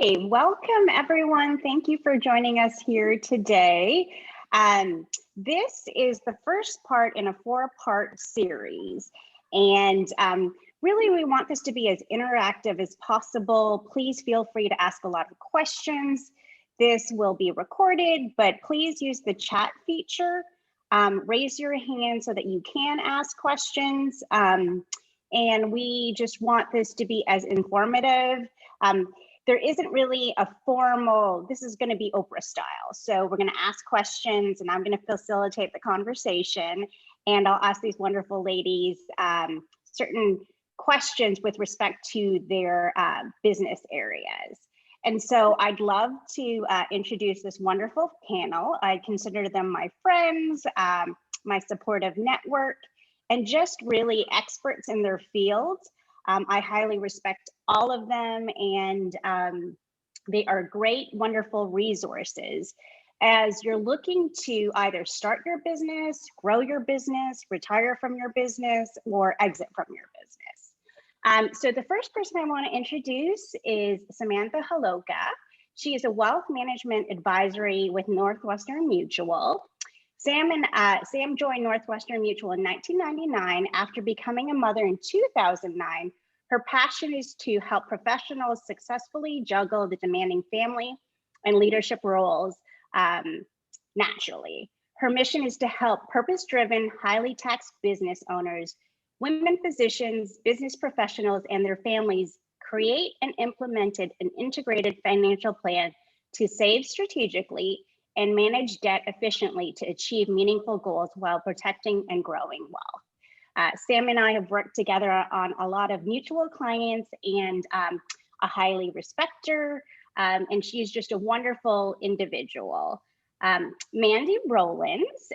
Okay, welcome everyone. Thank you for joining us here today. This is the first part in a four-part series. And really, we want this to be as interactive as possible. Please feel free to ask a lot of questions. This will be recorded, but please use the chat feature. Raise your hand so that you can ask questions. And we just want this to be as informative. There isn't really a formal, this is going to be Oprah style. So we're going to ask questions and I'm going to facilitate the conversation. And I'll ask these wonderful ladies certain questions with respect to their business areas. And so I'd love to introduce this wonderful panel. I consider them my friends, my supportive network, and just really experts in their fields. I highly respect all of them, and they are great, wonderful resources as you're looking to either start your business, grow your business, retire from your business, or exit from your business. So the first person I want to introduce is Samantha Holoka. She is a wealth management advisory with Northwestern Mutual. Sam joined Northwestern Mutual in 1999 after becoming a mother in 2009. Her passion is to help professionals successfully juggle the demanding family and leadership roles naturally. Her mission is to help purpose-driven, highly taxed business owners, women physicians, business professionals, and their families create and implement an integrated financial plan to save strategically and manage debt efficiently to achieve meaningful goals while protecting and growing wealth. Sam and I have worked together on a lot of mutual clients, and I highly respect her, and she's just a wonderful individual. Mandy Rowlands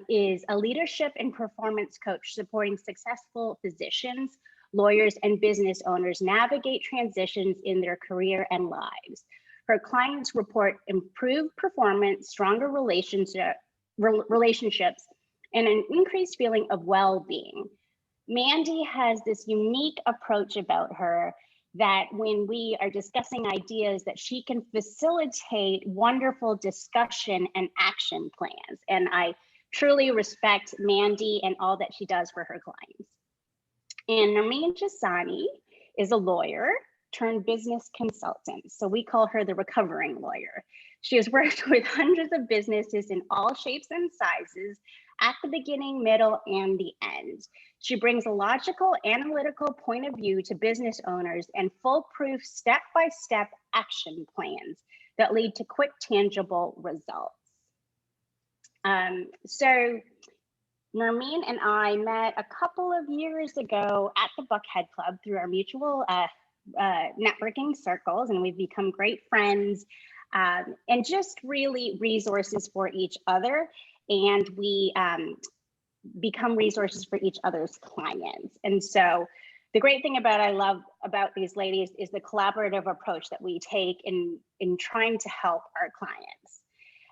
is a leadership and performance coach supporting successful physicians, lawyers, and business owners navigate transitions in their career and lives. Her clients report improved performance, stronger relationships, and an increased feeling of well-being. Mandy has this unique approach about her that when we are discussing ideas that she can facilitate wonderful discussion and action plans. And I truly respect Mandy and all that she does for her clients. And Nermeen Jasani is a lawyer turned business consultant. So we call her the recovering lawyer. She has worked with hundreds of businesses in all shapes and sizes at the beginning, middle, and the end. She brings a logical, analytical point of view to business owners and foolproof step-by-step action plans that lead to quick, tangible results. So Nermeen and I met a couple of years ago at the Buckhead Club through our mutual networking circles, and we've become great friends and just really resources for each other. And we become resources for each other's clients. And so the great thing I love about these ladies is the collaborative approach that we take in trying to help our clients.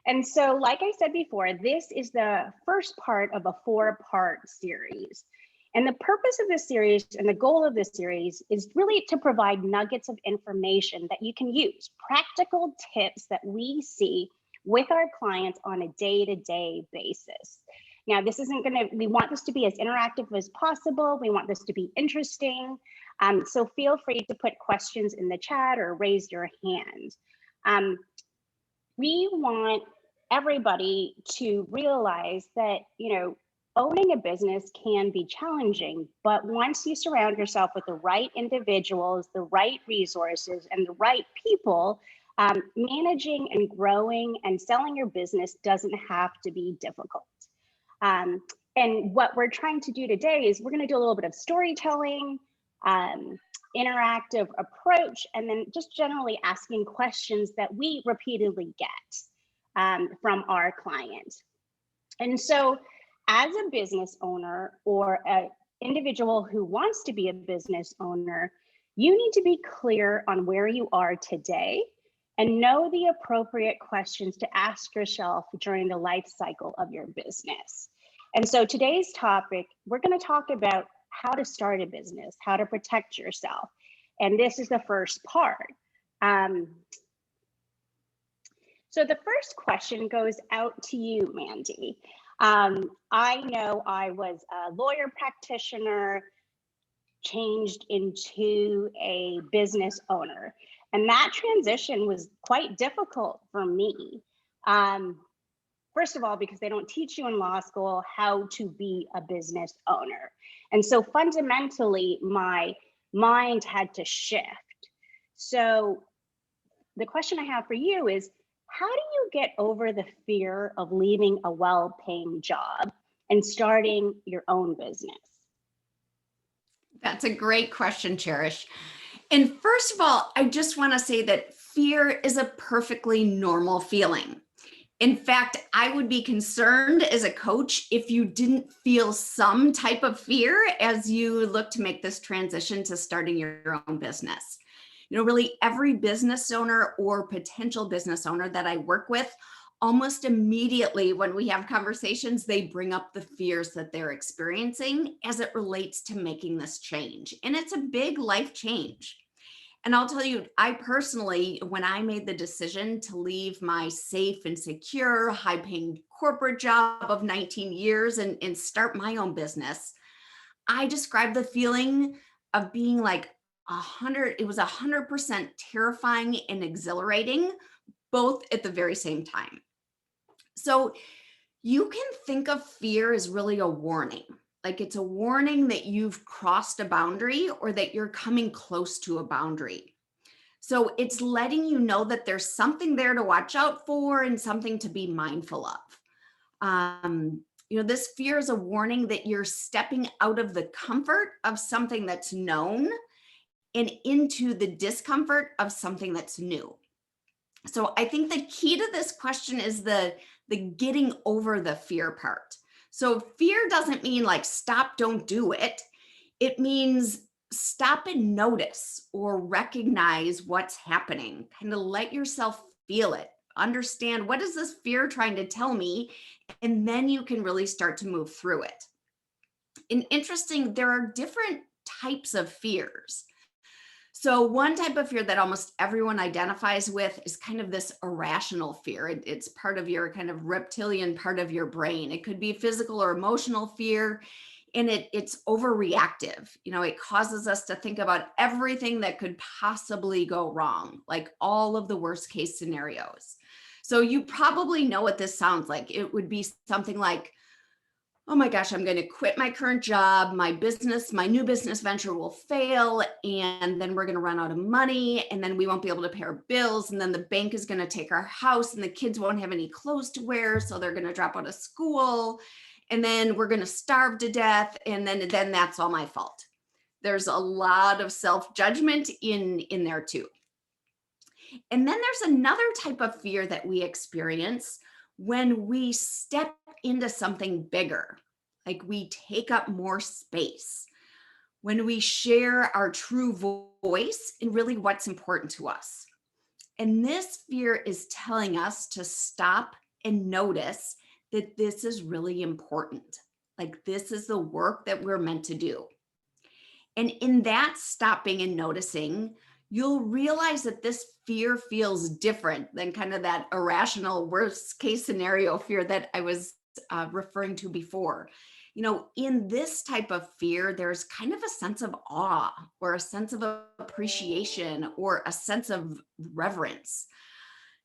And so, like I said before, this is the first part of a four-part series. And the purpose of this series and the goal of this series is really to provide nuggets of information that you can use, practical tips that we see with our clients on a day-to-day basis. Now, this isn't we want this to be as interactive as possible. We want this to be interesting. So feel free to put questions in the chat or raise your hand. We want everybody to realize that, owning a business can be challenging, but once you surround yourself with the right individuals, the right resources, and the right people, managing and growing and selling your business doesn't have to be difficult. And what we're trying to do today is we're going to do a little bit of storytelling, interactive approach, and then just generally asking questions that we repeatedly get from our clients. And so as a business owner or an individual who wants to be a business owner, you need to be clear on where you are today and know the appropriate questions to ask yourself during the life cycle of your business. And so today's topic, we're going to talk about how to start a business, how to protect yourself. And this is the first part. Um, so the first question goes out to you, Mandy. I know I was a lawyer practitioner, changed into a business owner, and that transition was quite difficult for me. Um, First of all, because they don't teach you in law school how to be a business owner. And so fundamentally, my mind had to shift. So the question I have for you is, how do you get over the fear of leaving a well-paying job and starting your own business? That's a great question, Cherish. And first of all, I just want to say that fear is a perfectly normal feeling. In fact, I would be concerned as a coach if you didn't feel some type of fear as you look to make this transition to starting your own business. Really every business owner or potential business owner that I work with, almost immediately when we have conversations, they bring up the fears that they're experiencing as it relates to making this change. And it's a big life change. And I'll tell you, I personally, when I made the decision to leave my safe and secure, high paying corporate job of 19 years and start my own business, I described the feeling of being like it was 100% terrifying and exhilarating, both at the very same time. So you can think of fear as really a warning. Like it's a warning that you've crossed a boundary or that you're coming close to a boundary. So it's letting you know that there's something there to watch out for and something to be mindful of. This fear is a warning that you're stepping out of the comfort of something that's known and into the discomfort of something that's new. So I think the key to this question is the getting over the fear part. So fear doesn't mean like stop, don't do it. It means stop and notice or recognize what's happening. Kind of let yourself feel it. Understand what is this fear trying to tell me? And then you can really start to move through it. And interesting, there are different types of fears. So one type of fear that almost everyone identifies with is kind of this irrational fear. It's part of your kind of reptilian part of your brain. It could be physical or emotional fear, and it's overreactive. It causes us to think about everything that could possibly go wrong, like all of the worst case scenarios. So you probably know what this sounds like. It would be something like, oh my gosh, I'm going to quit my current job. My new business venture will fail. And then we're going to run out of money. And then we won't be able to pay our bills. And then the bank is going to take our house and the kids won't have any clothes to wear. So they're going to drop out of school. And then we're going to starve to death. And then that's all my fault. There's a lot of self-judgment in there too. And then there's another type of fear that we experience when we step into something bigger, like we take up more space, when we share our true voice and really what's important to us. And this fear is telling us to stop and notice that this is really important. Like this is the work that we're meant to do. And in that stopping and noticing, you'll realize that this fear feels different than kind of that irrational worst case scenario fear that I was referring to before. In this type of fear, there's kind of a sense of awe or a sense of appreciation or a sense of reverence.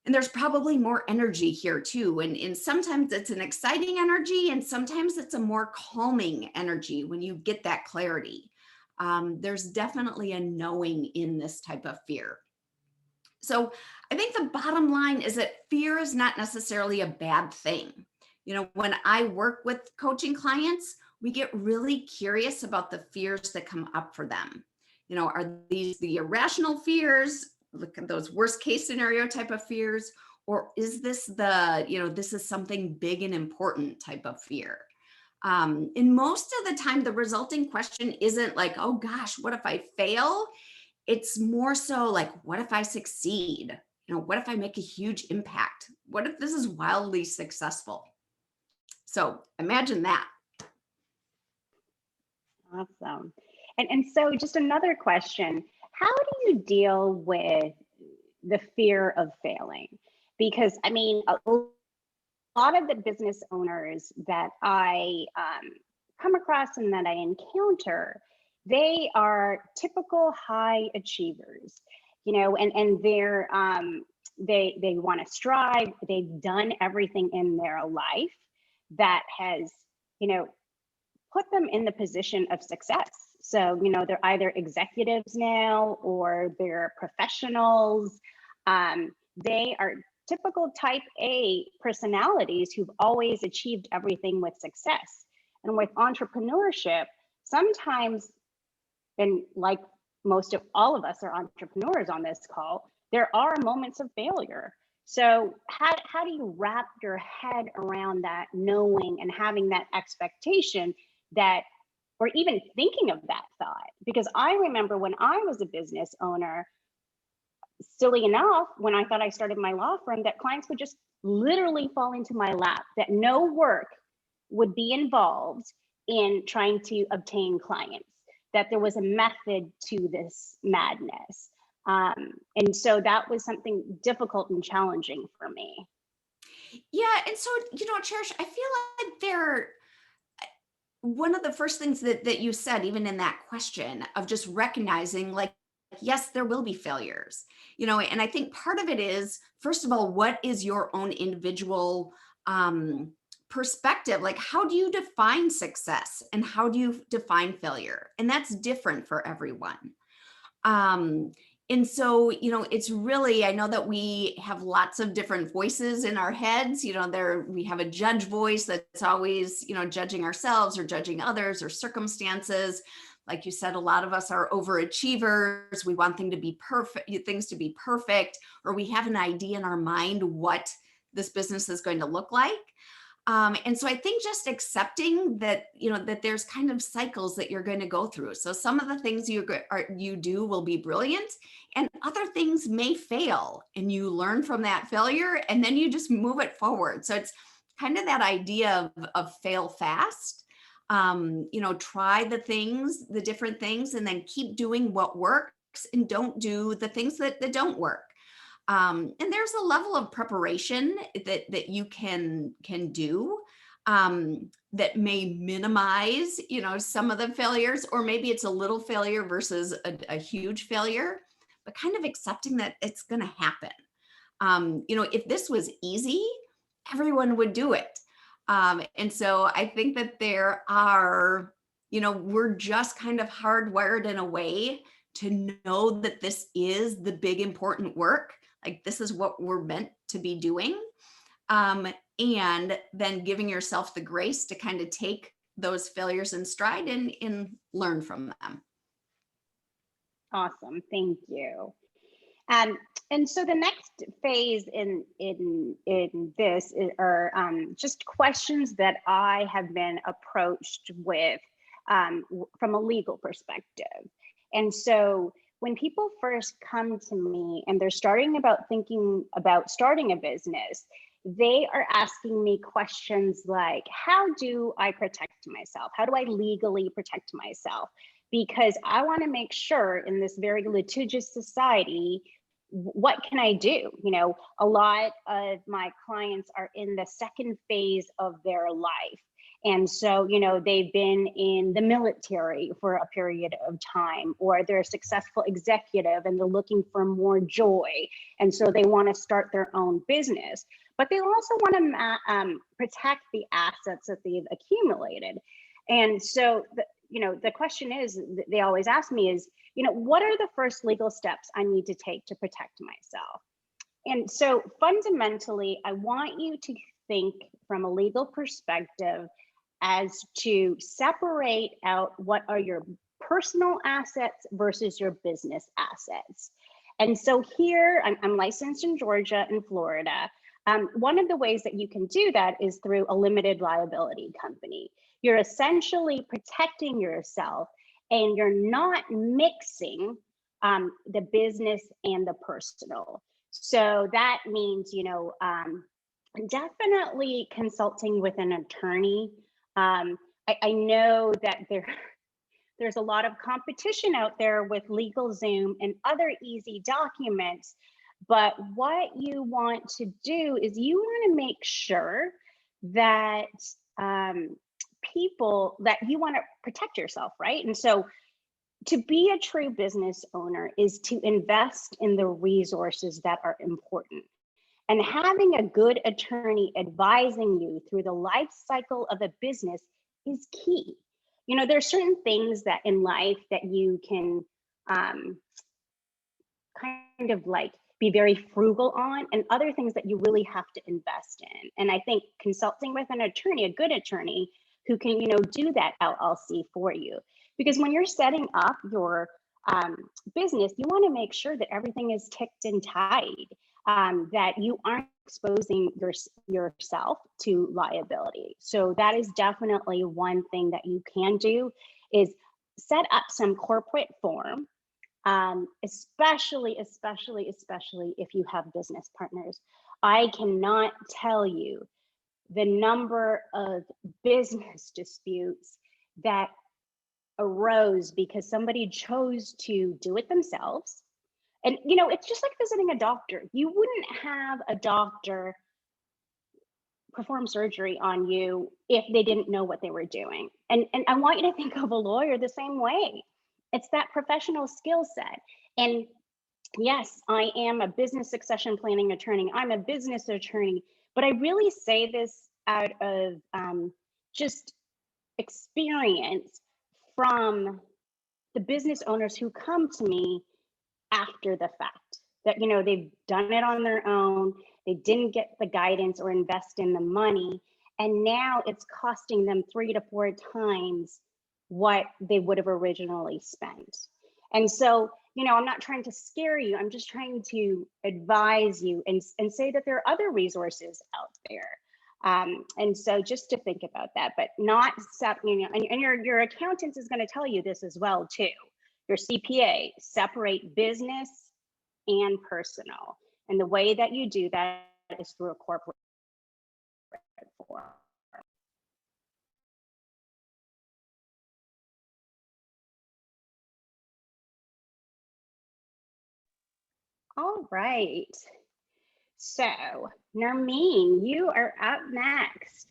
And there's probably more energy here too. And sometimes it's an exciting energy and sometimes it's a more calming energy when you get that clarity. There's definitely a knowing in this type of fear. So I think the bottom line is that fear is not necessarily a bad thing. When I work with coaching clients, we get really curious about the fears that come up for them. Are these the irrational fears? Look at those worst case scenario type of fears, or is this this is something big and important type of fear? And most of the time, the resulting question isn't like, oh gosh, what if I fail? It's more so like, what if I succeed? What if I make a huge impact? What if this is wildly successful? So imagine that. Awesome. And so just another question, how do you deal with the fear of failing. Because I mean, a lot of the business owners that I come across and that I encounter, they are typical high achievers, and they want to strive. They've done everything in their life that has, you know, put them in the position of success. So, they're either executives now or they're professionals. They are typical type A personalities who've always achieved everything with success. And with entrepreneurship, sometimes, and like most of all of us are entrepreneurs on this call, there are moments of failure. So how do you wrap your head around that, knowing and having that expectation that, or even thinking of that thought? Because I remember when I was a business owner, silly enough, when I thought I started my law firm, that clients would just literally fall into my lap, that no work would be involved in trying to obtain clients, that there was a method to this madness. And so that was something difficult and challenging for me. Yeah. And so, Cherish, I feel like one of the first things that you said, even in that question of just recognizing, like, yes, there will be failures, and I think part of it is, first of all, what is your own individual perspective? Like, how do you define success and how do you define failure? And that's different for everyone. And so, it's really, I know that we have lots of different voices in our heads. We have a judge voice that's always, judging ourselves or judging others or circumstances. Like you said, a lot of us are overachievers. We want things to be perfect, or we have an idea in our mind what this business is going to look like. And so I think just accepting that, that there's kind of cycles that you're going to go through. So some of the things you do will be brilliant, and other things may fail, and you learn from that failure and then you just move it forward. So it's kind of that idea of fail fast. Try the different things, and then keep doing what works and don't do the things that don't work. And there's a level of preparation that you can do that may minimize, some of the failures, or maybe it's a little failure versus a huge failure, but kind of accepting that it's going to happen. If this was easy, everyone would do it. And so I think that there are, we're just kind of hardwired in a way to know that this is the big important work. Like, this is what we're meant to be doing. And then giving yourself the grace to kind of take those failures in stride and learn from them. Awesome. Thank you. And so the next phase in this are just questions that I have been approached with from a legal perspective. And so when people first come to me and they're thinking about starting a business, they are asking me questions like, how do I protect myself? How do I legally protect myself? Because I want to make sure, in this very litigious society, what can I do? A lot of my clients are in the second phase of their life. And so, they've been in the military for a period of time, or they're a successful executive and they're looking for more joy. And so they want to start their own business, but they also want to protect the assets that they've accumulated. And so, the question is, they always ask me is, what are the first legal steps I need to take to protect myself? And so fundamentally, I want you to think from a legal perspective as to separate out what are your personal assets versus your business assets. And so here, I'm licensed in Georgia and Florida. One of the ways that you can do that is through a limited liability company. You're essentially protecting yourself, and you're not mixing the business and the personal. So that means, definitely consulting with an attorney. I know that there's a lot of competition out there with LegalZoom and other easy documents, But what you want to do is you want to make sure that people that you want to protect yourself, right? And so to be a true business owner is to invest in the resources that are important. And having a good attorney advising you through the life cycle of a business is key. You know, there's certain things that in life that you can um, kind of like be very frugal on, and other things that you really have to invest in. And I think consulting with an attorney, a good attorney who can, you know, do that LLC for you. Because when you're setting up your business, you want to make sure that everything is ticked and tied, that you aren't exposing yourself to liability. So that is definitely one thing that you can do, is set up some corporate form, especially if you have business partners. I cannot tell you the number of business disputes that arose because somebody chose to do it themselves. And, you know, it's just like visiting a doctor. You wouldn't have a doctor perform surgery on you if they didn't know what they were doing. And I want you to think of a lawyer the same way. It's that professional skill set. And yes, I am a business succession planning attorney. I'm a business attorney, but I really say this out of just experience from the business owners who come to me after the fact, that, you know, they've done it on their own, they didn't get the guidance or invest in the money, and now it's costing them 3 to 4 times what they would have originally spent. And so, you know, I'm not trying to scare you, I'm just trying to advise you and say that there are other resources out there. And so just to think about that, but not, you know, and your accountant is going to tell you this as well too. Your CPA, separate business and personal. And the way that you do that is through a corporate form. All right. So, Nermeen, you are up next.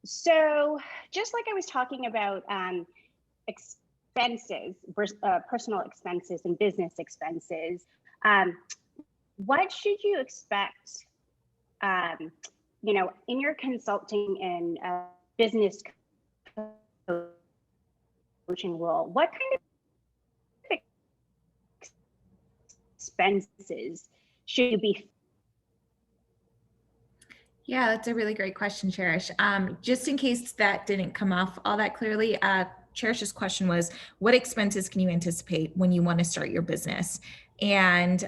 So, just like I was talking about expenses, personal expenses and business expenses, what should you expect, you know, in your consulting and business coaching role? What kind of expenses should you be? Yeah, that's a really great question, Cherish. Just in case that didn't come off all that clearly, Cherish's question was, what expenses can you anticipate when you want to start your business? And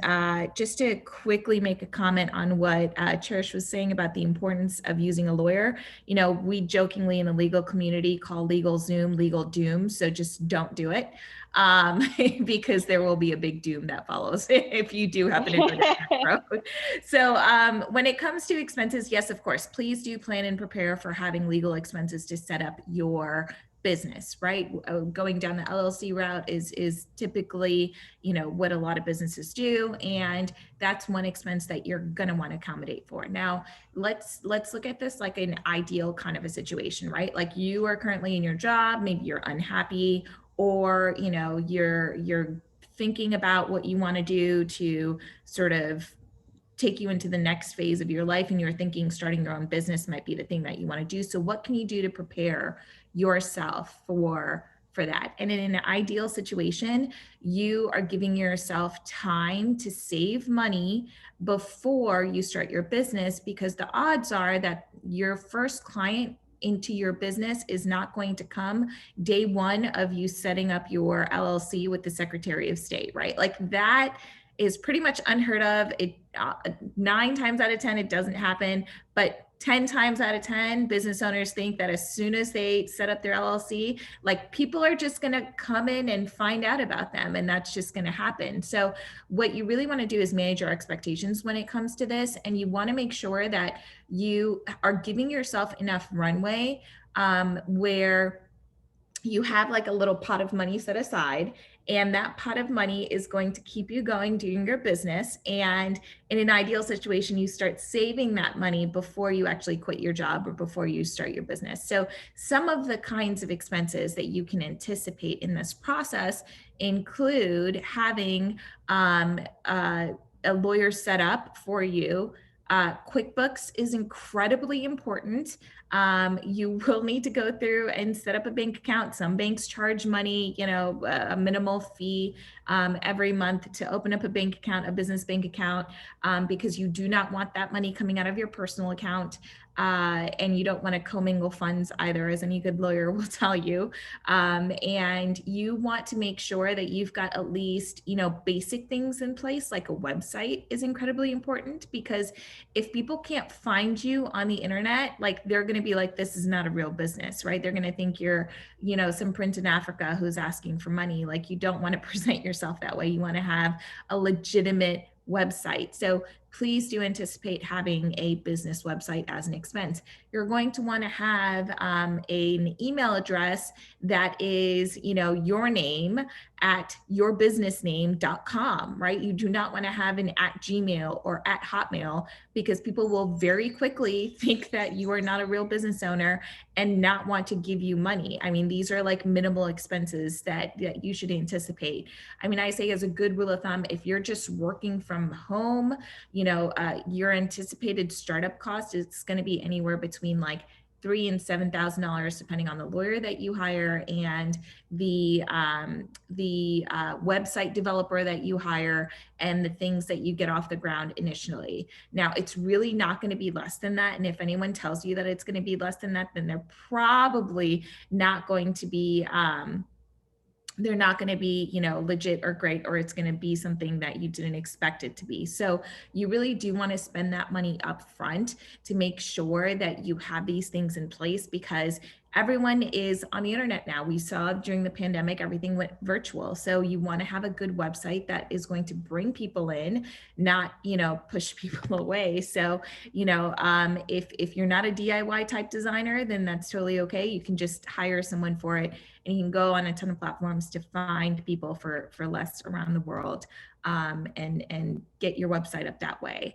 just to quickly make a comment on what Cherish was saying about the importance of using a lawyer, you know, we jokingly in the legal community call legal Zoom legal doom. So just don't do it, because there will be a big doom that follows if you do happen to go down that road. So when it comes to expenses, yes, of course, please do plan and prepare for having legal expenses to set up your business, right? Going down the LLC route is typically, you know, what a lot of businesses do, and that's one expense that you're going to want to accommodate for. Now, let's look at this like an ideal kind of a situation, right? Like you are currently in your job, maybe you're unhappy, or you know, you're thinking about what you want to do to sort of take you into the next phase of your life, and you're thinking starting your own business might be the thing that you want to do. So what can you do to prepare yourself for that? And in an ideal situation, you are giving yourself time to save money before you start your business, because the odds are that your first client into your business is not going to come day one of you setting up your LLC with the Secretary of State, right? Like that is pretty much unheard of. It 9 times out of 10, it doesn't happen, but 10 times out of 10, business owners think that as soon as they set up their LLC, like people are just going to come in and find out about them, and that's just going to happen. So what you really want to do is manage your expectations when it comes to this, and you want to make sure that you are giving yourself enough runway where you have like a little pot of money set aside, and that pot of money is going to keep you going doing your business. And in an ideal situation, you start saving that money before you actually quit your job or before you start your business. So some of the kinds of expenses that you can anticipate in this process include having a lawyer set up for you. QuickBooks is incredibly important. You will need to go through and set up a bank account. Some banks charge money, a minimal fee every month to open up a bank account, a business bank account, because you do not want that money coming out of your personal account. And you don't want to commingle funds either, as any good lawyer will tell you. And you want to make sure that you've got at least, basic things in place, like a website is incredibly important, because if people can't find you on the internet, like they're going to be like, this is not a real business, right? They're going to think you're, some prince in Africa who's asking for money. Like, you don't want to present yourself that way. You want to have a legitimate website. So please do anticipate having a business website as an expense. You're going to want to have an email address that is, your name at yourbusinessname.com, right? You do not want to have an at Gmail or at Hotmail, because people will very quickly think that you are not a real business owner and not want to give you money. I mean, these are like minimal expenses that you should anticipate. I mean, I say as a good rule of thumb, if you're just working from home, your anticipated startup cost is going to be anywhere between like $3,000 and $7,000, depending on the lawyer that you hire and the website developer that you hire and the things that you get off the ground initially. Now, it's really not going to be less than that. And if anyone tells you that it's going to be less than that, then they're probably not going to be they're not going to be, legit or great, or it's going to be something that you didn't expect it to be. So you really do want to spend that money up front to make sure that you have these things in place, because everyone is on the internet now. We saw during the pandemic, everything went virtual. So you want to have a good website that is going to bring people in, not, push people away. So, if you're not a DIY type designer, then that's totally okay. You can just hire someone for it, and you can go on a ton of platforms to find people for less around the world, and get your website up that way.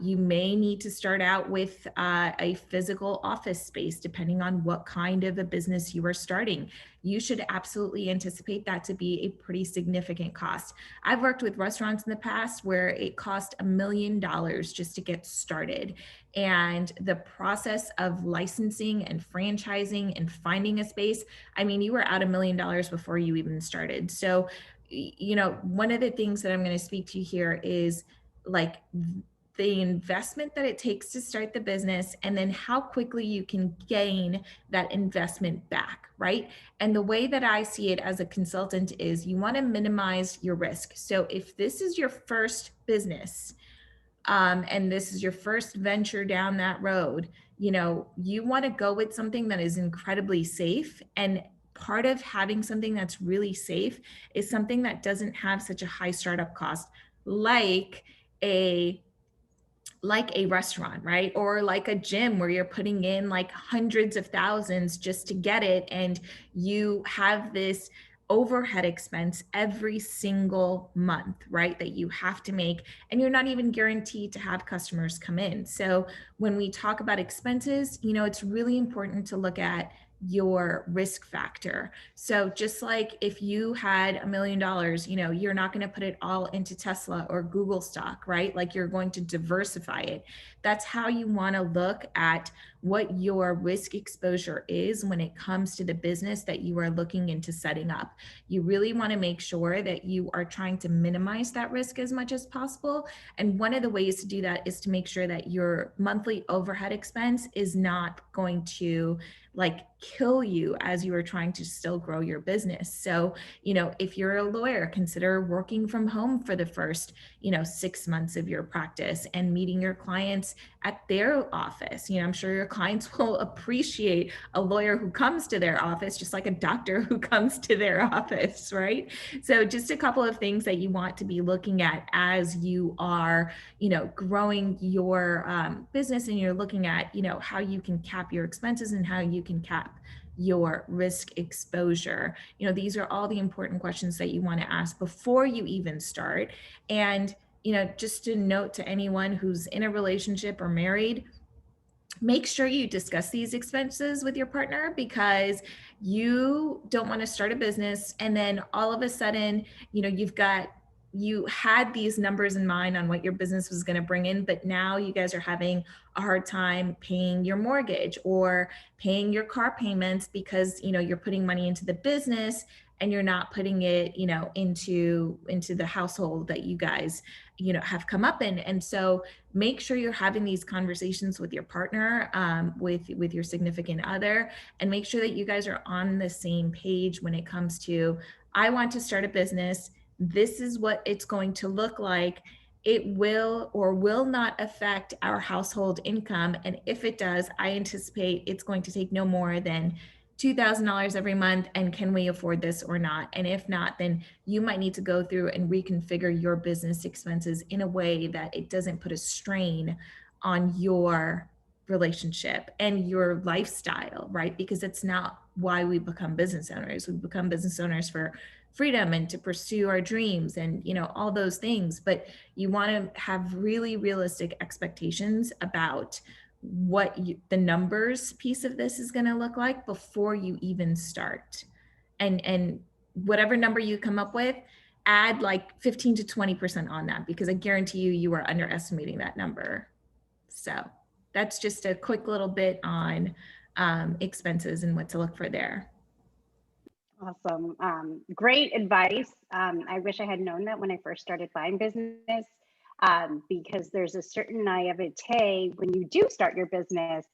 You may need to start out with a physical office space, depending on what kind of a business you are starting. You should absolutely anticipate that to be a pretty significant cost. I've worked with restaurants in the past where it cost $1 million just to get started. And the process of licensing and franchising and finding a space, I mean, you were out $1 million before you even started. So, one of the things that I'm going to speak to here is like the investment that it takes to start the business, and then how quickly you can gain that investment back, right? And the way that I see it as a consultant is you want to minimize your risk. So if this is your first business, and this is your first venture down that road, you want to go with something that is incredibly safe. And part of having something that's really safe is something that doesn't have such a high startup cost, like a restaurant, right? Or like a gym where you're putting in like hundreds of thousands just to get it. And you have this overhead expense every single month, right? That you have to make, and you're not even guaranteed to have customers come in. So when we talk about expenses, it's really important to look at your risk factor. So just like if you had $1 million, you're not going to put it all into Tesla or Google stock, right? Like, you're going to diversify it. That's how you want to look at what your risk exposure is when it comes to the business that you are looking into setting up. You really want to make sure that you are trying to minimize that risk as much as possible. And one of the ways to do that is to make sure that your monthly overhead expense is not going to kill you as you are trying to still grow your business. So, if you're a lawyer, consider working from home for the first, 6 months of your practice and meeting your clients at their office. I'm sure your clients will appreciate a lawyer who comes to their office, just like a doctor who comes to their office, right? So just a couple of things that you want to be looking at as you are, growing your business, and you're looking at, how you can cap your expenses and how you can cap your risk exposure? You know, these are all the important questions that you want to ask before you even start. And, you know, just a note to anyone who's in a relationship or married, make sure you discuss these expenses with your partner, because you don't want to start a business and then all of a sudden, you know, you had these numbers in mind on what your business was going to bring in, but now you guys are having a hard time paying your mortgage or paying your car payments because, you know, you're putting money into the business and you're not putting it, you know, into the household that you guys, you know, have come up in. And so make sure you're having these conversations with your partner, with your significant other, and make sure that you guys are on the same page when it comes to, I want to start a business. This is what it's going to look like. It will or will not affect our household income. And if it does, I anticipate it's going to take no more than $2,000 every month. And can we afford this or not? And if not, then you might need to go through and reconfigure your business expenses in a way that it doesn't put a strain on your relationship and your lifestyle, right? Because it's not why we become business owners. We become business owners for freedom and to pursue our dreams and, you know, all those things. But you want to have really realistic expectations about what the numbers piece of this is going to look like before you even start. And whatever number you come up with, add like 15 to 20% on that, because I guarantee you are underestimating that number. So that's just a quick little bit on expenses and what to look for there. Awesome. Great advice. I wish I had known that when I first started buying business, because there's a certain naivete when you do start your business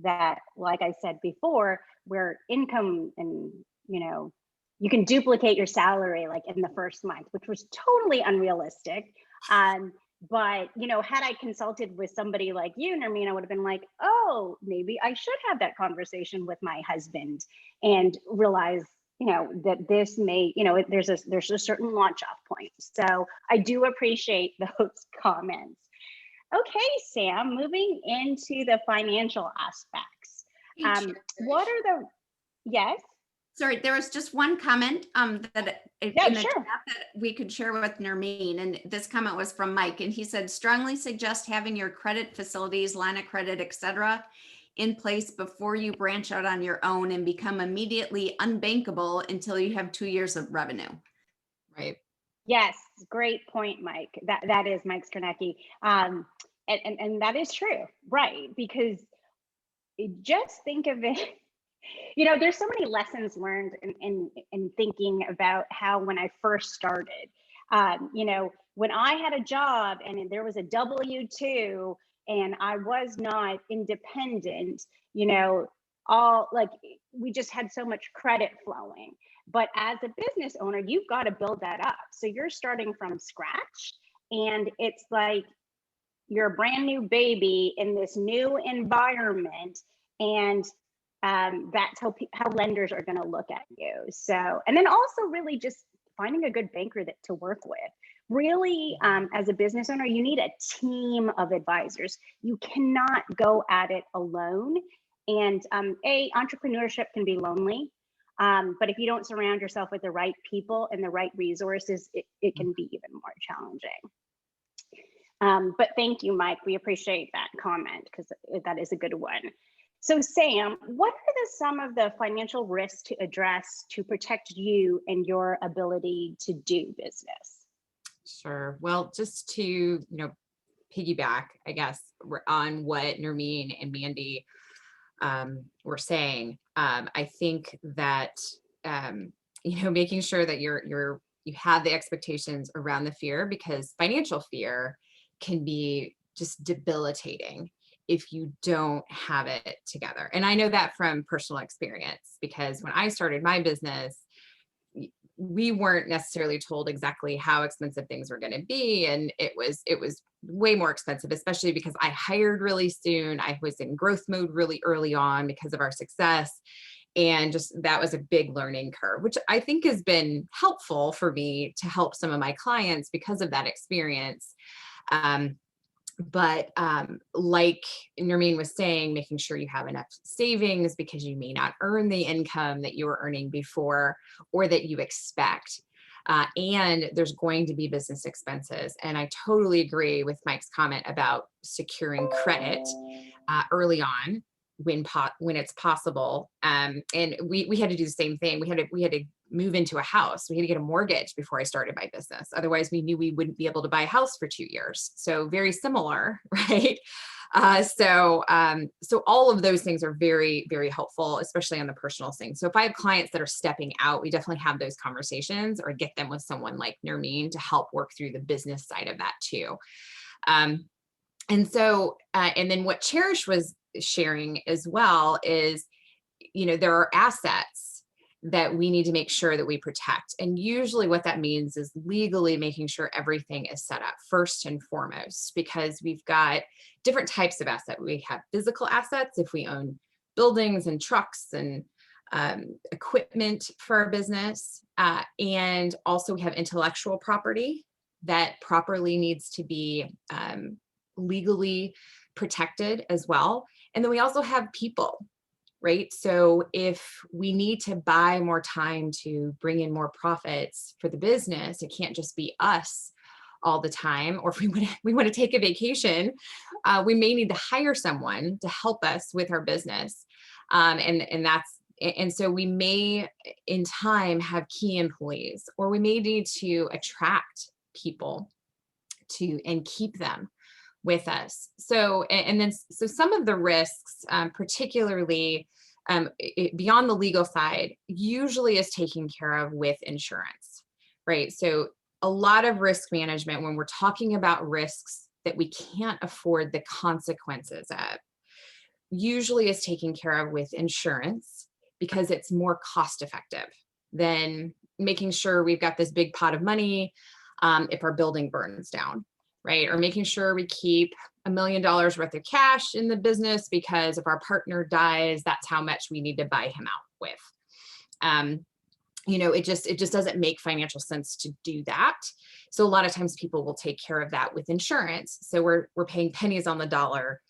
that, like I said before, where income and, you know, you can duplicate your salary like in the first month, which was totally unrealistic. But, you know, had I consulted with somebody like you, Nermeen, I would have been like, oh, maybe I should have that conversation with my husband and realize, you know, that this may, you know, there's a certain launch off point. So I do appreciate those comments. Okay, Sam, moving into the financial aspects. What are the, yes? Sorry, there was just one comment that in the chat that we could share with Nermeen, and this comment was from Mike, and he said, strongly suggest having your credit facilities, line of credit, etc., in place before you branch out on your own and become immediately unbankable until you have 2 years of revenue. Right. Yes, great point, Mike. That is Mike Skernecki. And that is true, right? Because just think of it, you know, there's so many lessons learned in thinking about how when I first started, you know, when I had a job and there was a W-2 and I was not independent, you know, we just had so much credit flowing. But as a business owner, you've got to build that up. So you're starting from scratch, and it's like you're a brand new baby in this new environment, and that's how lenders are going to look at you. So, and then also really just finding a good banker to work with. Really, as a business owner, you need a team of advisors. You cannot go at it alone. And entrepreneurship can be lonely. But if you don't surround yourself with the right people and the right resources, it can be even more challenging. But thank you, Mike. We appreciate that comment because that is a good one. So Sam, what are some of the financial risks to address to protect you and your ability to do business? Sure. Well, just to, you know, piggyback, I guess, on what Nermeen and Mandy were saying, I think that, you know, making sure that you have the expectations around the fear, because financial fear can be just debilitating if you don't have it together. And I know that from personal experience, because when I started my business, we weren't necessarily told exactly how expensive things were going to be. And it was way more expensive, especially because I hired really soon. I was in growth mode really early on because of our success. And just that was a big learning curve, which I think has been helpful for me to help some of my clients because of that experience. But like Nermeen was saying, making sure you have enough savings because you may not earn the income that you were earning before or that you expect. And there's going to be business expenses. And I totally agree with Mike's comment about securing credit early on when it's possible. And we had to do the same thing. We had to move into a house. We had to get a mortgage before I started my business. Otherwise, we knew we wouldn't be able to buy a house for 2 years. So very similar, right? So all of those things are very, very helpful, especially on the personal thing. So if I have clients that are stepping out, we definitely have those conversations or get them with someone like Nermeen to help work through the business side of that too. And then what Cherish was sharing as well is, there are assets that we need to make sure that we protect. And usually what that means is legally making sure everything is set up first and foremost, because we've got different types of assets. We have physical assets if we own buildings and trucks and equipment for our business. And also we have intellectual property that properly needs to be legally protected as well. And then we also have people, right? So if we need to buy more time to bring in more profits for the business, it can't just be us all the time. Or if we want to take a vacation, we may need to hire someone to help us with our business. And so we may in time have key employees, or we may need to attract people and keep them with us. So some of the risks, particularly beyond the legal side, usually is taken care of with insurance, right? So a lot of risk management, when we're talking about risks that we can't afford the consequences of, usually is taken care of with insurance because it's more cost effective than making sure we've got this big pot of money if our building burns down, right? Or making sure we keep $1 million worth of cash in the business because if our partner dies, that's how much we need to buy him out with. It just doesn't make financial sense to do that. So a lot of times people will take care of that with insurance. So we're paying pennies on the dollar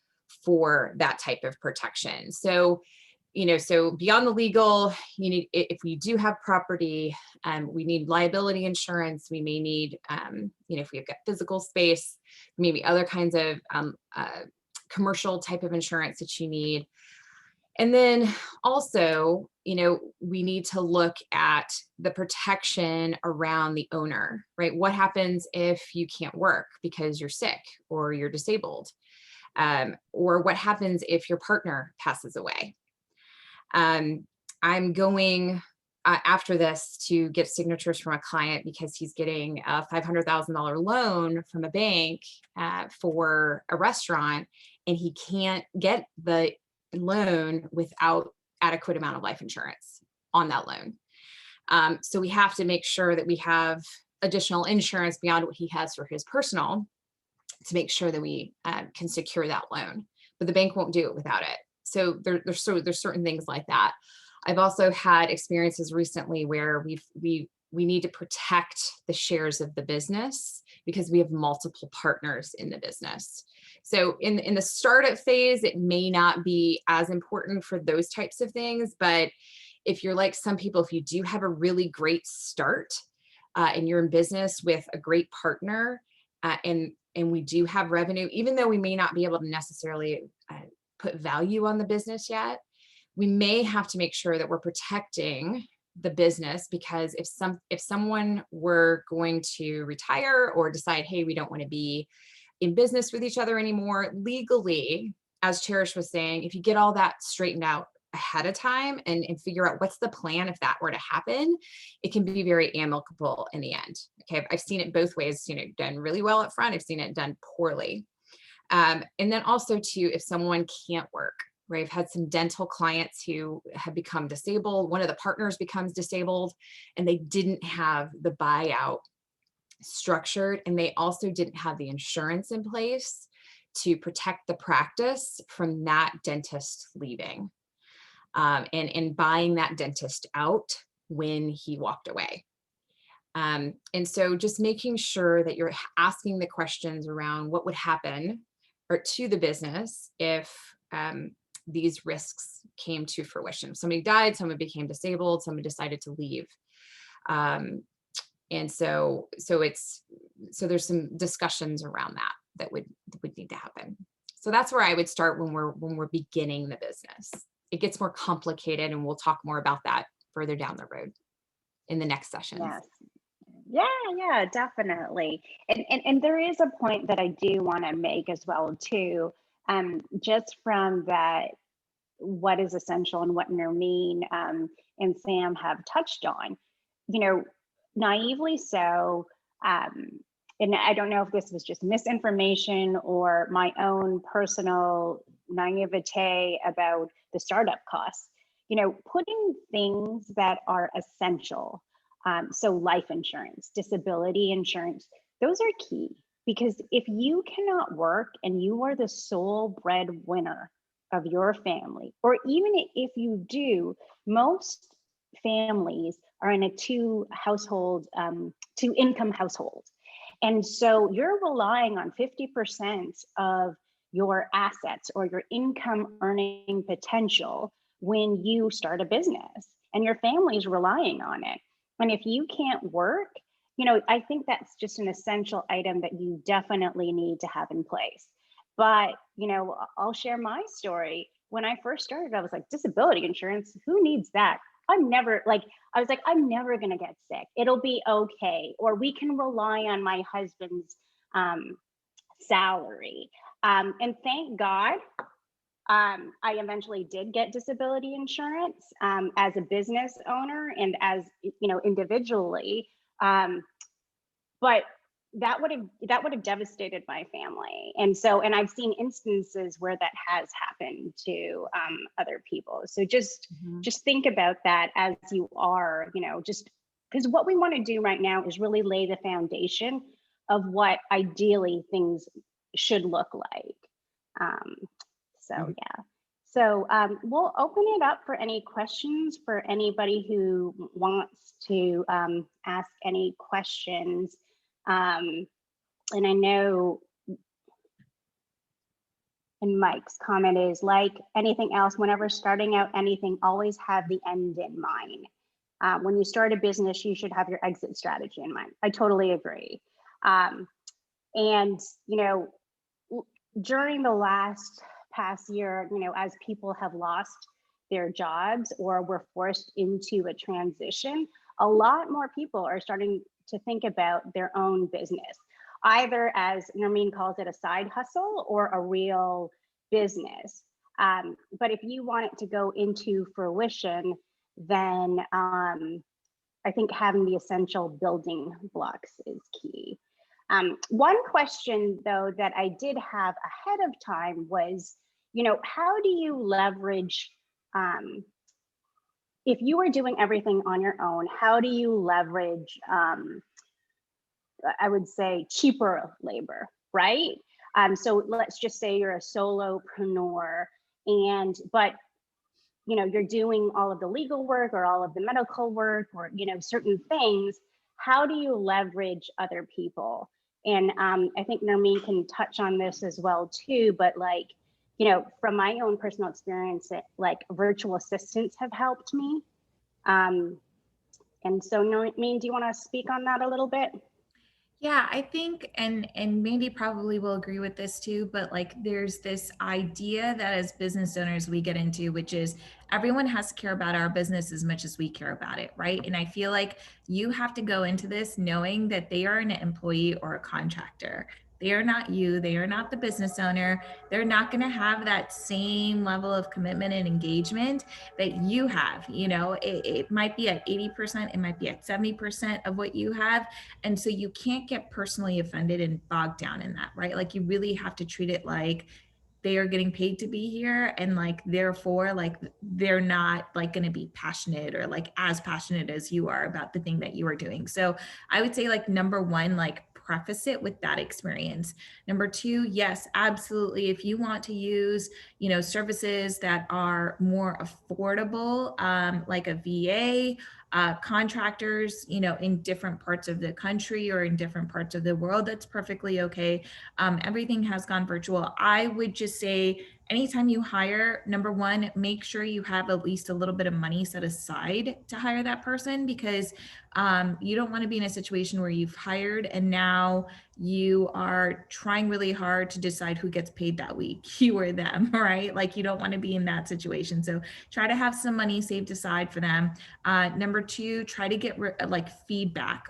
for that type of protection. So beyond the legal, if we do have property, we need liability insurance. We may need, if we've got physical space, maybe other kinds of commercial type of insurance that you need. And then also, we need to look at the protection around the owner, right? What happens if you can't work because you're sick or you're disabled? Or what happens if your partner passes away? I'm going after this to get signatures from a client because he's getting a $500,000 loan from a bank for a restaurant, and he can't get the loan without adequate amount of life insurance on that loan. So we have to make sure that we have additional insurance beyond what he has for his personal to make sure that we can secure that loan, but the bank won't do it without it. So there's certain things like that. I've also had experiences recently where we need to protect the shares of the business because we have multiple partners in the business. So in the startup phase, it may not be as important for those types of things, but if you're like some people, if you do have a really great start and you're in business with a great partner and we do have revenue, even though we may not be able to necessarily put value on the business yet, we may have to make sure that we're protecting the business, because if someone were going to retire or decide, hey, we don't want to be in business with each other anymore, legally, as Cherish was saying, if you get all that straightened out ahead of time and figure out what's the plan if that were to happen, it can be very amicable in the end. Okay, I've seen it both ways, done really well up front. I've seen it done poorly. And then also too, if someone can't work, right? I've had some dental clients who have become disabled. One of the partners becomes disabled and they didn't have the buyout structured, and they also didn't have the insurance in place to protect the practice from that dentist leaving and buying that dentist out when he walked away. And so just making sure that you're asking the questions around what would happen or to the business if these risks came to fruition. Somebody died, someone became disabled, someone decided to leave. And so there's some discussions around that would need to happen. So that's where I would start when we're beginning the business. It gets more complicated, and we'll talk more about that further down the road in the next sessions. Yes. Yeah, definitely. And there is a point that I do want to make as well too. Just from that, what is essential and what Nermeen and Sam have touched on, naively so. And I don't know if this was just misinformation or my own personal naivete about the startup costs. Putting things that are essential, so life insurance, disability insurance, those are key, because if you cannot work and you are the sole breadwinner of your family, or even if you do, most families are in a two income household. And so you're relying on 50% of your assets or your income earning potential when you start a business, and your family's relying on it. And if you can't work, I think that's just an essential item that you definitely need to have in place. But, I'll share my story. When I first started, I was like, disability insurance, who needs that? I'm never going to get sick. It'll be okay. Or we can rely on my husband's salary. And thank God, I eventually did get disability insurance as a business owner and as, individually. But that would have devastated my family. And I've seen instances where that has happened to other people. So just think about that as you are, just because what we want to do right now is really lay the foundation of what ideally things should look like. So we'll open it up for any questions for anybody who wants to ask any questions. And I know, and Mike's comment is, like anything else, whenever starting out anything, always have the end in mind. When you start a business, you should have your exit strategy in mind. I totally agree. And, during the past year, as people have lost their jobs or were forced into a transition, a lot more people are starting to think about their own business, either, as Nermeen calls it, a side hustle or a real business. But if you want it to go into fruition, then I think having the essential building blocks is key. One question, though, that I did have ahead of time was, how do you leverage, if you are doing everything on your own, how do you leverage, I would say, cheaper labor, right? So let's just say you're a solopreneur, but you're doing all of the legal work or all of the medical work or certain things. How do you leverage other people? And I think Nermeen can touch on this as well too, but from my own personal experience, virtual assistants have helped me. And so Nermeen, do you want to speak on that a little bit? Yeah, I think, and Mandy probably will agree with this too, but there's this idea that as business owners we get into, which is everyone has to care about our business as much as we care about it, right? And I feel like you have to go into this knowing that they are an employee or a contractor. They are not you. They are not the business owner. They're not going to have that same level of commitment and engagement that you have. It might be at 80%, it might be at 70% of what you have. And so you can't get personally offended and bogged down in that, right? You really have to treat it like they are getting paid to be here, and therefore they're not going to be passionate or as passionate as you are about the thing that you are doing. So I would say number one, preface it with that experience. Number two, yes, absolutely. If you want to use, services that are more affordable, like a VA, contractors, in different parts of the country or in different parts of the world, that's perfectly okay. Everything has gone virtual. I would just say, anytime you hire, number one, make sure you have at least a little bit of money set aside to hire that person, because you don't want to be in a situation where you've hired and now you are trying really hard to decide who gets paid that week, you or them, right? Like, you don't want to be in that situation. So try to have some money saved aside for them. Number two, try to get feedback.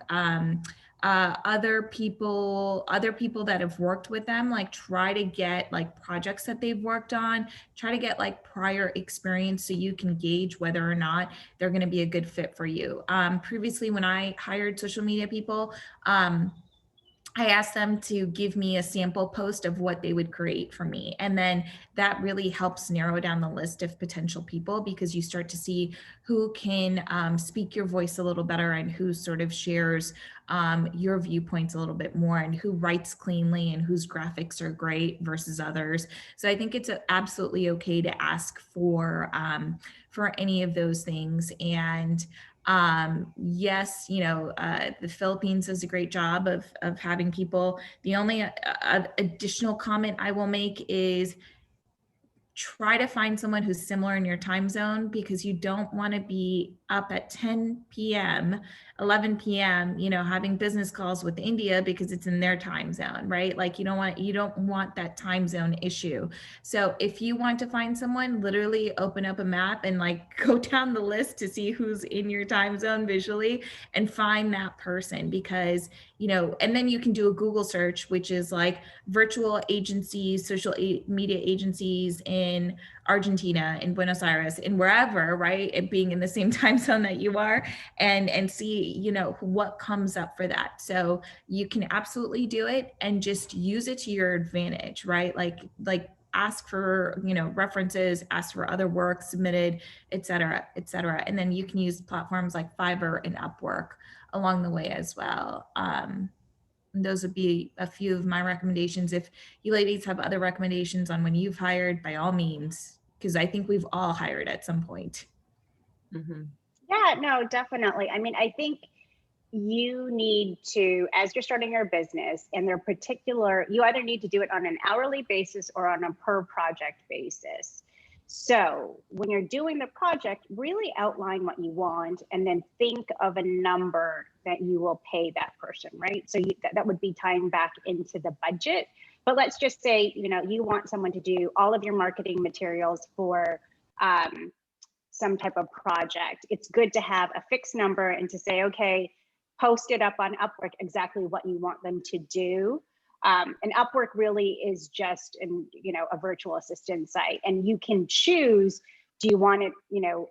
Other people that have worked with them, like, try to get like projects that they've worked on, try to get like prior experience so you can gauge whether or not they're going to be a good fit for you. Previously, when I hired social media people, I asked them to give me a sample post of what they would create for me. And then that really helps narrow down the list of potential people, because you start to see who can speak your voice a little better and who sort of shares your viewpoints a little bit more, and who writes cleanly and whose graphics are great versus others. So I think it's absolutely okay to ask for any of those things. And yes, the Philippines does a great job of having people. The only additional comment I will make is try to find someone who's similar in your time zone, because you don't want to be up at 10 p.m., 11 p.m., having business calls with India because it's in their time zone, right? Like, you don't want that time zone issue. So if you want to find someone, literally open up a map and like go down the list to see who's in your time zone visually and find that person, because, and then you can do a Google search, which is like virtual agencies, social media agencies in Argentina, in Buenos Aires, in wherever, right? And being in the same time zone that you are, and see, what comes up for that. So you can absolutely do it and just use it to your advantage, right? Like ask for, references, ask for other work submitted, et cetera, et cetera. And then you can use platforms like Fiverr and Upwork along the way as well. Those would be a few of my recommendations. If you ladies have other recommendations on when you've hired, by all means, because I think we've all hired at some point. Mhm. Yeah, no, definitely. I mean, I think you need to, as you're starting your business, and they're particular, you either need to do it on an hourly basis or on a per project basis. So when you're doing the project, really outline what you want and then think of a number that you will pay that person, right? So that would be tying back into the budget. But let's just say, you want someone to do all of your marketing materials for some type of project. It's good to have a fixed number and to say, okay, post it up on Upwork exactly what you want them to do. And Upwork really is just a virtual assistant site, and you can choose, do you want it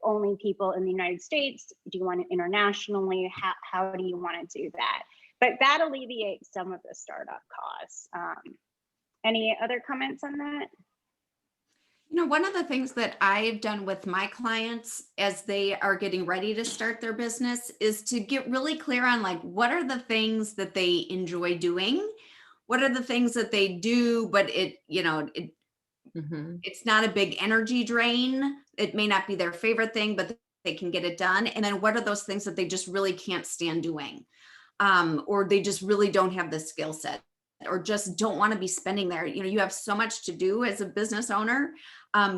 only people in the United States? Do you want it internationally? How do you want to do that? But that alleviates some of the startup costs. Any other comments on that? One of the things that I've done with my clients as they are getting ready to start their business is to get really clear on like, what are the things that they enjoy doing? What are the things that they do, but Mhm. it's not a big energy drain. It may not be their favorite thing, but they can get it done. And then what are those things that they just really can't stand doing? Or they just really don't have the skill set, or just don't want to be spending there. You have so much to do as a business owner.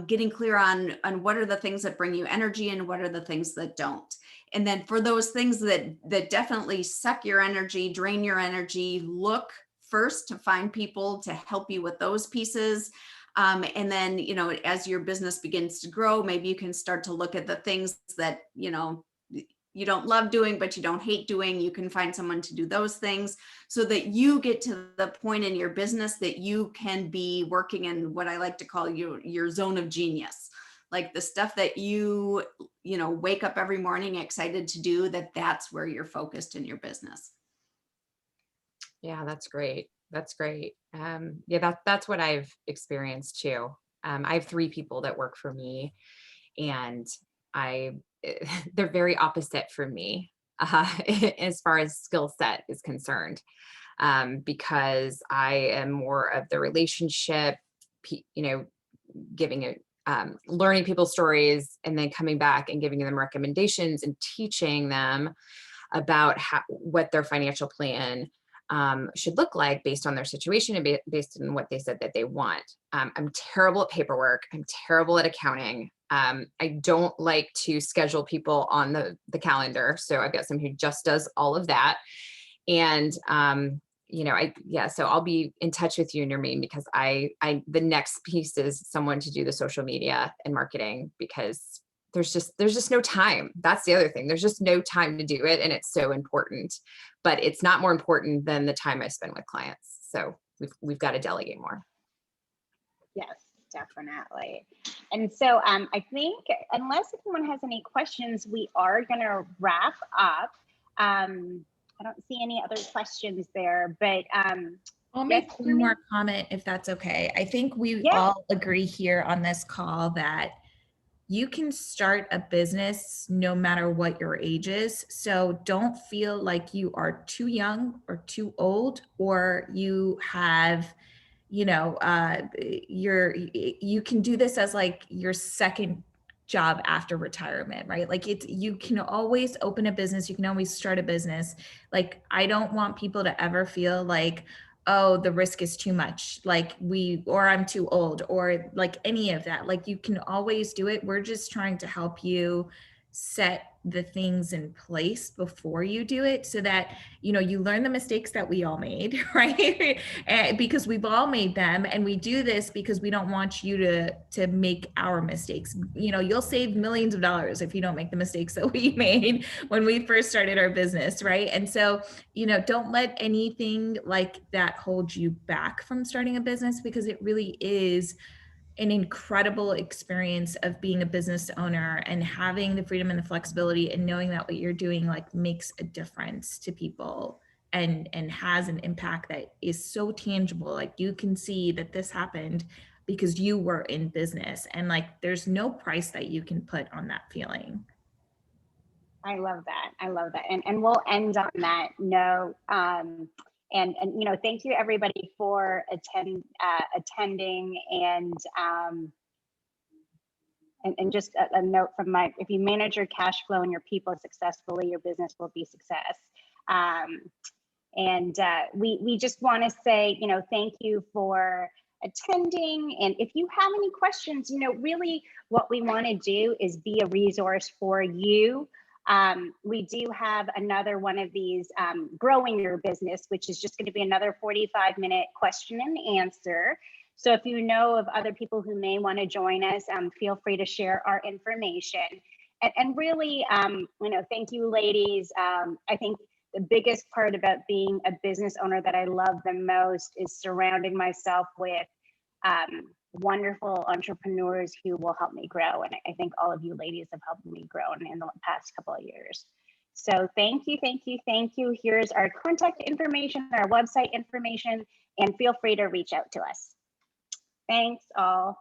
Getting clear on what are the things that bring you energy and what are the things that don't. And then for those things that definitely suck your energy, drain your energy, look first to find people to help you with those pieces. And then, as your business begins to grow, maybe you can start to look at the things that, you don't love doing, but you don't hate doing. You can find someone to do those things so that you get to the point in your business that you can be working in what I like to call your zone of genius. Like the stuff that you wake up every morning excited to do, that's where you're focused in your business. Yeah, that's great. That's great. Yeah, that's what I've experienced too. I have 3 people that work for me, and they're very opposite from me as far as skill set is concerned, because I am more of the relationship, giving learning people's stories and then coming back and giving them recommendations and teaching them about what their financial plan should look like based on their situation and based on what they said that they want. I'm terrible at paperwork. I'm terrible at accounting. I don't like to schedule people on the calendar. So I've got someone who just does all of that. And, so I'll be in touch with you, Nermeen, because the next piece is someone to do the social media and marketing, because there's just no time. That's the other thing. There's just no time to do it. And it's so important, but it's not more important than the time I spend with clients. So we've got to delegate more. Yes, definitely. And so I think unless anyone has any questions, we are going to wrap up. I don't see any other questions there, but I'll make one more comment if that's okay. I think we all agree here on this call that you can start a business no matter what your age is. So don't feel like you are too young or too old, or you have, you can do this as like your second job after retirement, right? Like you can always open a business. You can always start a business. Like, I don't want people to ever feel like, oh, the risk is too much, or I'm too old, or like any of that. Like, you can always do it. We're just trying to help you set the things in place before you do it, so that, you learn the mistakes that we all made, right? Because we've all made them, and we do this because we don't want you to make our mistakes. You'll save millions of dollars if you don't make the mistakes that we made when we first started our business, right? And so, don't let anything like that hold you back from starting a business, because it really is an incredible experience of being a business owner and having the freedom and the flexibility and knowing that what you're doing like makes a difference to people and has an impact that is so tangible. Like, you can see that this happened because you were in business, and like, there's no price that you can put on that feeling. I love that. And we'll end on that note. And thank you everybody for attending, and just a note from Mike: if you manage your cash flow and your people successfully, your business will be success. We just want to say, thank you for attending. And if you have any questions, really what we want to do is be a resource for you. We do have another one of these growing your business, which is just going to be another 45-minute question and answer. So if you know of other people who may want to join us, feel free to share our information. And really, thank you, ladies. I think the biggest part about being a business owner that I love the most is surrounding myself with wonderful entrepreneurs who will help me grow. And I think all of you ladies have helped me grow in the past couple of years. So thank you. Here's our contact information, our website information, and feel free to reach out to us. Thanks all.